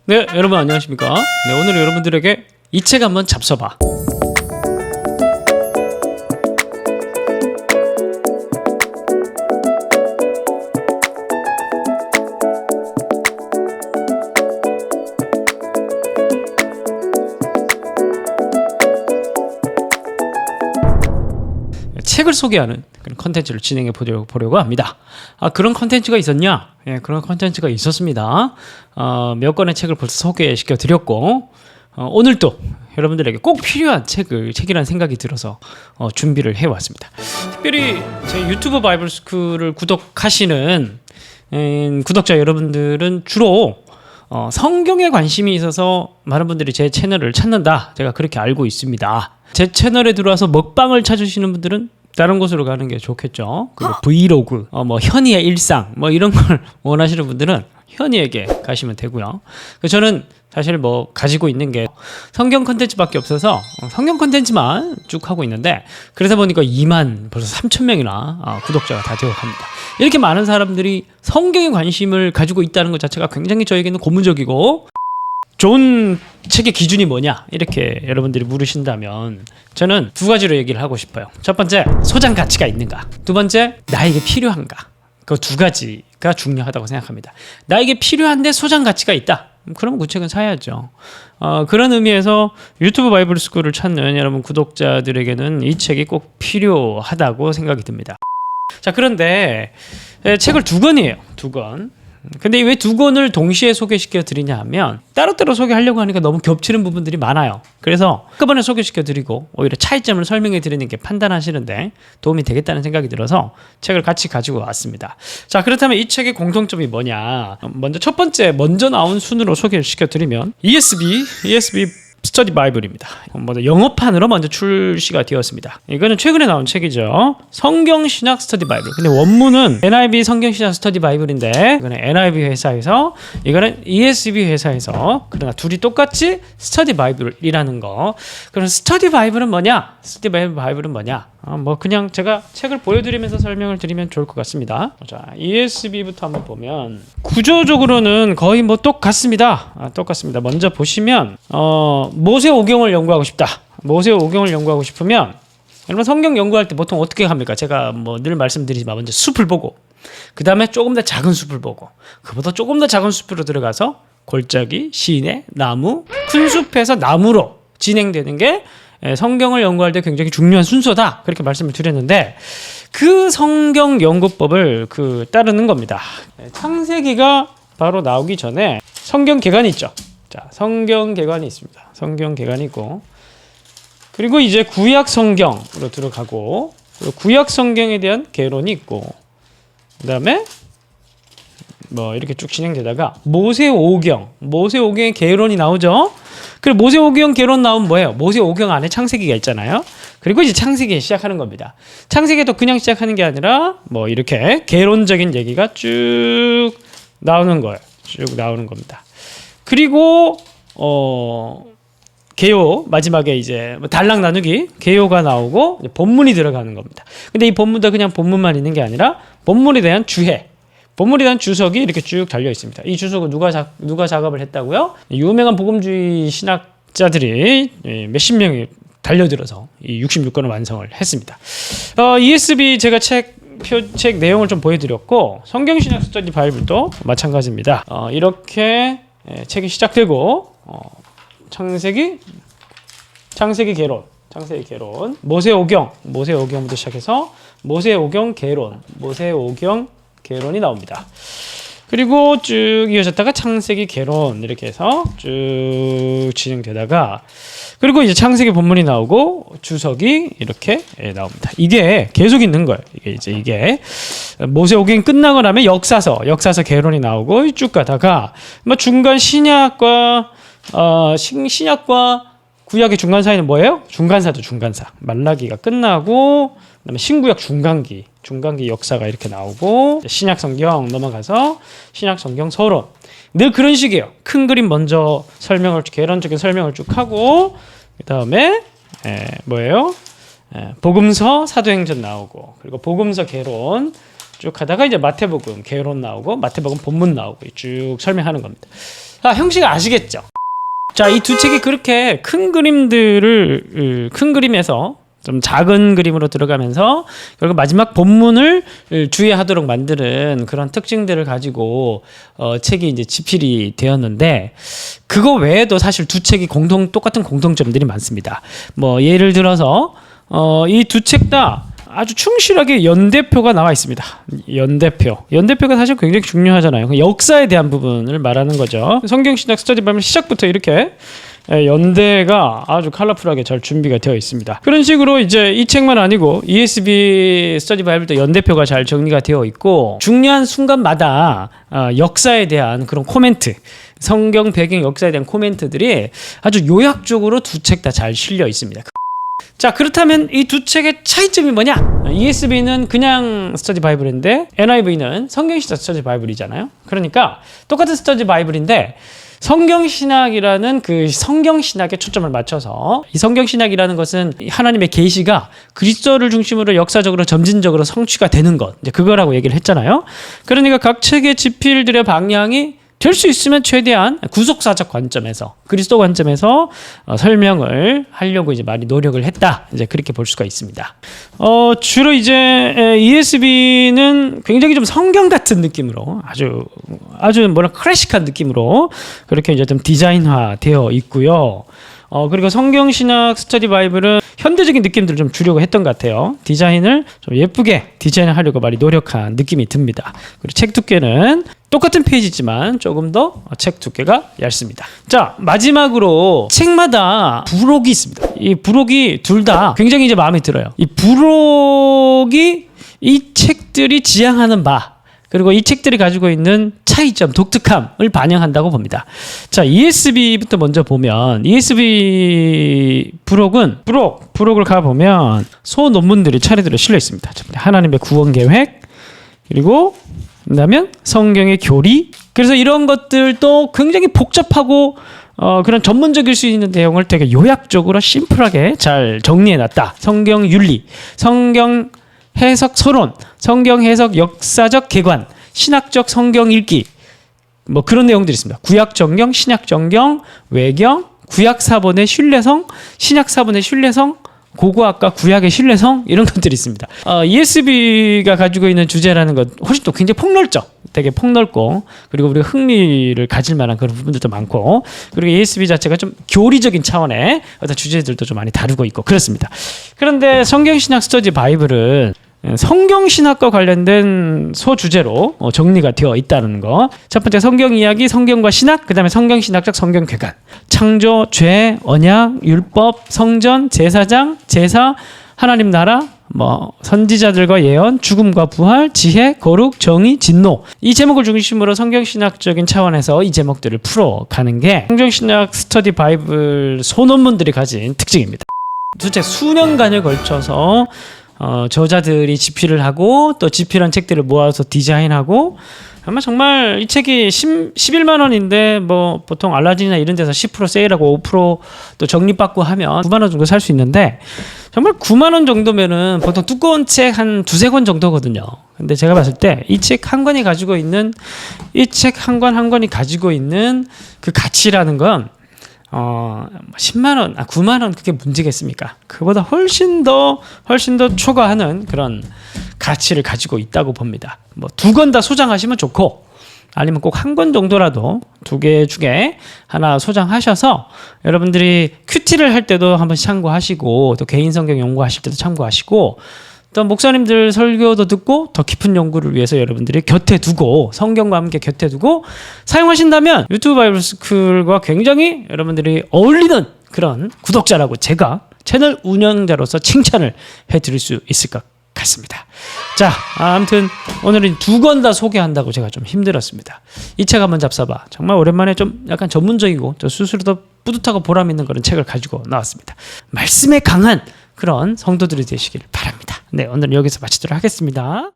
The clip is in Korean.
네, 여러분 안녕하십니까? 네, 오늘 여러분들에게 이 책 한번 잡숴봐. 책을 소개하는 그런 컨텐츠를 진행해 보려고 합니다. 그런 컨텐츠가 있었냐? 예, 그런 컨텐츠가 있었습니다. 몇 권의 책을 벌써 소개시켜 드렸고, 오늘도 여러분들에게 꼭 필요한 책이라는 생각이 들어서 준비를 해왔습니다. 특별히 제 유튜브 바이블 스쿨을 구독하시는 구독자 여러분들은 주로 성경에 관심이 있어서 많은 분들이 제 채널을 찾는다, 제가 그렇게 알고 있습니다. 제 채널에 들어와서 먹방을 찾으시는 분들은 다른 곳으로 가는 게 좋겠죠. 그리고 브이로그, 현이의 일상, 이런 걸 원하시는 분들은 현이에게 가시면 되고요. 저는 사실 가지고 있는 게 성경 컨텐츠밖에 없어서 성경 컨텐츠만 쭉 하고 있는데, 그러다 보니까 벌써 3,000명이나 구독자가 다 되어갑니다. 이렇게 많은 사람들이 성경에 관심을 가지고 있다는 것 자체가 굉장히 저에게는 고무적이고, 좋은 책의 기준이 뭐냐 이렇게 여러분들이 물으신다면 저는 두 가지로 얘기를 하고 싶어요. 첫 번째, 소장 가치가 있는가. 두 번째, 나에게 필요한가. 그 두 가지가 중요하다고 생각합니다. 나에게 필요한데 소장 가치가 있다, 그러면 그 책은 사야죠. 그런 의미에서 유튜브 바이블 스쿨을 찾는 여러분 구독자들에게는 이 책이 꼭 필요하다고 생각이 듭니다. 자, 그런데 책을 두 권이에요. 두 권. 근데 왜 두 권을 동시에 소개시켜 드리냐 하면, 따로따로 소개하려고 하니까 너무 겹치는 부분들이 많아요. 그래서 한꺼번에 소개시켜 드리고 오히려 차이점을 설명해 드리는 게 판단하시는데 도움이 되겠다는 생각이 들어서 책을 같이 가지고 왔습니다. 자, 그렇다면 이 책의 공통점이 뭐냐. 첫 번째 먼저 나온 순으로 소개시켜 드리면 ESV 스터디 바이블입니다. 영어판으로 먼저 출시가 되었습니다. 이거는 최근에 나온 책이죠. 성경 신약 스터디 바이블. 근데 원문은 NIV 성경 신약 스터디 바이블인데, 이거는 NIV 회사에서, 이거는 ESV 회사에서, 그러나 둘이 똑같이 스터디 바이블이라는 거. 그럼 스터디 바이블은 뭐냐? 스터디 바이블은 뭐냐? 그냥 제가 책을 보여드리면서 설명을 드리면 좋을 것 같습니다. 자, ESV부터 한번 보면 구조적으로는 거의 똑같습니다. 똑같습니다. 먼저 보시면 모세오경을 연구하고 싶다. 모세오경을 연구하고 싶으면, 여러분 성경 연구할 때 보통 어떻게 합니까? 제가 늘 말씀드리지만 먼저 숲을 보고, 그 다음에 조금 더 작은 숲을 보고, 그보다 조금 더 작은 숲으로 들어가서 골짜기, 시내, 나무, 큰 숲에서 나무로 진행되는 게 성경을 연구할 때 굉장히 중요한 순서다, 그렇게 말씀을 드렸는데, 그 성경 연구법을 따르는 겁니다. 창세기가 바로 나오기 전에 성경 개관이 있죠. 자, 성경 개관이 있습니다. 성경 개관이 있고, 그리고 이제 구약 성경으로 들어가고, 구약 성경에 대한 개론이 있고, 그 다음에 이렇게 쭉 진행되다가 모세오경의 개론이 나오죠. 그리고 모세오경 개론 나오면 뭐예요? 모세오경 안에 창세기가 있잖아요. 그리고 이제 창세기 시작하는 겁니다. 창세기도 그냥 시작하는 게 아니라 이렇게 개론적인 얘기가 쭉 나오는 거예요. 쭉 나오는 겁니다. 그리고 개요, 마지막에 이제 단락 나누기, 개요가 나오고 본문이 들어가는 겁니다. 근데 이 본문도 그냥 본문만 있는 게 아니라 본문에 대한 본문에 대한 주석이 이렇게 쭉 달려 있습니다. 이 주석은 누가 작업을 했다고요? 유명한 복음주의 신학자들이 몇십 명이 달려들어서 이 66권을 완성을 했습니다. ESV 제가 책 내용을 좀 보여드렸고, 성경신약 스터디 바이블도 마찬가지입니다. 이렇게 책이 시작되고, 창세기 개론, 모세오경부터 시작해서 모세오경 개론이 나옵니다. 그리고 쭉 이어졌다가 창세기 개론, 이렇게 해서 쭉 진행되다가, 그리고 이제 창세기 본문이 나오고 주석이 이렇게 나옵니다. 이게 계속 있는 거예요. 이게 모세오경이 끝나고 나면 역사서 개론이 나오고 쭉 가다가 중간 신약과 구약의 중간 사이는 뭐예요? 중간사죠. 말라기가 끝나고, 그다음에 신구약 중간기 역사가 이렇게 나오고, 신약 성경 넘어가서 신약 성경 서론. 늘 그런 식이에요. 큰 그림 먼저 개론적인 설명을 쭉 하고, 그다음에 복음서 사도행전 나오고, 그리고 복음서 개론 쭉 하다가 이제 마태복음 개론 나오고, 마태복음 본문 나오고 쭉 설명하는 겁니다. 형식 아시겠죠? 자, 이 두 책이 그렇게 큰 그림들을 큰 그림에서 좀 작은 그림으로 들어가면서 결국 마지막 본문을 주의하도록 만드는 그런 특징들을 가지고 책이 이제 집필이 되었는데, 그거 외에도 사실 두 책이 똑같은 공통점들이 많습니다. 뭐 예를 들어서 이 두 책 다 아주 충실하게 연대표가 나와 있습니다. 연대표가 사실 굉장히 중요하잖아요. 역사에 대한 부분을 말하는 거죠. 성경신약 스터디 바이블 시작부터 이렇게 연대가 아주 컬러풀하게 잘 준비가 되어 있습니다. 그런 식으로 이제 이 책만 아니고 ESV 스터디 바이블도 연대표가 잘 정리가 되어 있고, 중요한 순간마다 역사에 대한 그런 코멘트, 성경 배경 역사에 대한 코멘트들이 아주 요약적으로 두 책 다 잘 실려 있습니다. 자, 그렇다면 이 두 책의 차이점이 뭐냐? ESV는 그냥 스터디 바이블인데 NIV는 성경신약 스터디 바이블이잖아요. 그러니까 똑같은 스터디 바이블인데 성경신학이라는 그 성경신학에 초점을 맞춰서, 이 성경신학이라는 것은 하나님의 계시가 그리스도를 중심으로 역사적으로 점진적으로 성취가 되는 것, 이제 그거라고 얘기를 했잖아요. 그러니까 각 책의 집필들의 방향이 될 수 있으면 최대한 구속사적 관점에서, 그리스도 관점에서 설명을 하려고 이제 많이 노력을 했다, 이제 그렇게 볼 수가 있습니다. 주로 이제 ESV는 굉장히 좀 성경 같은 느낌으로 아주 클래식한 느낌으로 그렇게 이제 좀 디자인화 되어 있고요. 그리고 성경신학 스터디 바이블은 현대적인 느낌들을 좀 주려고 했던 것 같아요. 디자인을 좀 예쁘게 디자인을 하려고 많이 노력한 느낌이 듭니다. 그리고 책 두께는 똑같은 페이지지만 조금 더 책 두께가 얇습니다. 자, 마지막으로 책마다 부록이 있습니다. 이 부록이 둘 다 굉장히 이제 마음에 들어요. 이 부록이 이 책들이 지향하는 바, 그리고 이 책들이 가지고 있는 차이점, 독특함을 반영한다고 봅니다. 자, ESV부터 먼저 보면, ESV 부록을 가보면 소논문들이 차례대로 실려 있습니다. 하나님의 구원 계획, 그리고 그다음에 성경의 교리. 그래서 이런 것들도 굉장히 복잡하고 그런 전문적일 수 있는 내용을 되게 요약적으로 심플하게 잘 정리해놨다. 성경 윤리, 성경 해석 서론, 성경 해석 역사적 개관, 신학적 성경 읽기, 뭐 그런 내용들이 있습니다. 구약 정경, 신약 정경, 외경, 구약 사본의 신뢰성, 신약 사본의 신뢰성, 고고학과 구약의 신뢰성, 이런 것들이 있습니다. ESV가 가지고 있는 주제라는 것 훨씬 또 굉장히 폭넓죠. 되게 폭넓고, 그리고 우리가 흥미를 가질 만한 그런 부분들도 많고, 그리고 ESV 자체가 좀 교리적인 차원의 어떤 주제들도 좀 많이 다루고 있고 그렇습니다. 그런데 성경신학 스터디 바이블은 성경신학과 관련된 소주제로 정리가 되어 있다는 거. 첫 번째 성경 이야기, 성경과 신학, 그 다음에 성경신학적 성경궤관, 창조, 죄, 언약, 율법, 성전, 제사장, 제사, 하나님 나라, 선지자들과 예언, 죽음과 부활, 지혜, 거룩, 정의, 진노. 이 제목을 중심으로 성경신학적인 차원에서 이 제목들을 풀어가는 게 성경신학 스터디 바이블 소논문들이 가진 특징입니다. 도대체 수년간에 걸쳐서 저자들이 집필을 하고, 또 집필한 책들을 모아서 디자인하고, 아마 정말 이 책이 11만 원인데 보통 알라딘이나 이런 데서 10% 세일하고 5%또 적립받고 하면 9만 원 정도 살 수 있는데, 정말 9만 원 정도면은 보통 두꺼운 책 한 두세 권 정도거든요. 근데 제가 봤을 때 이 책 한 권이 가지고 있는, 이 책 한 권 한 권이 가지고 있는 그 가치라는 건 10만 원, 9만 원, 그게 문제겠습니까? 그보다 훨씬 더 초과하는 그런 가치를 가지고 있다고 봅니다. 두 권 다 소장하시면 좋고, 아니면 꼭 한 권 정도라도 두 개 중에 하나 소장하셔서 여러분들이 큐티를 할 때도 한번 참고하시고, 또 개인 성경 연구하실 때도 참고하시고, 또 목사님들 설교도 듣고 더 깊은 연구를 위해서 여러분들이 곁에 두고, 성경과 함께 곁에 두고 사용하신다면 유튜브 바이블 스쿨과 굉장히 여러분들이 어울리는 그런 구독자라고 제가 채널 운영자로서 칭찬을 해드릴 수 있을 것 같습니다. 자, 아무튼 오늘은 두 권 다 소개한다고 제가 좀 힘들었습니다. 이 책 한번 잡숴봐. 정말 오랜만에 좀 약간 전문적이고 또 스스로도 뿌듯하고 보람 있는 그런 책을 가지고 나왔습니다. 말씀에 강한 그런 성도들이 되시길 바랍니다. 네, 오늘은 여기서 마치도록 하겠습니다.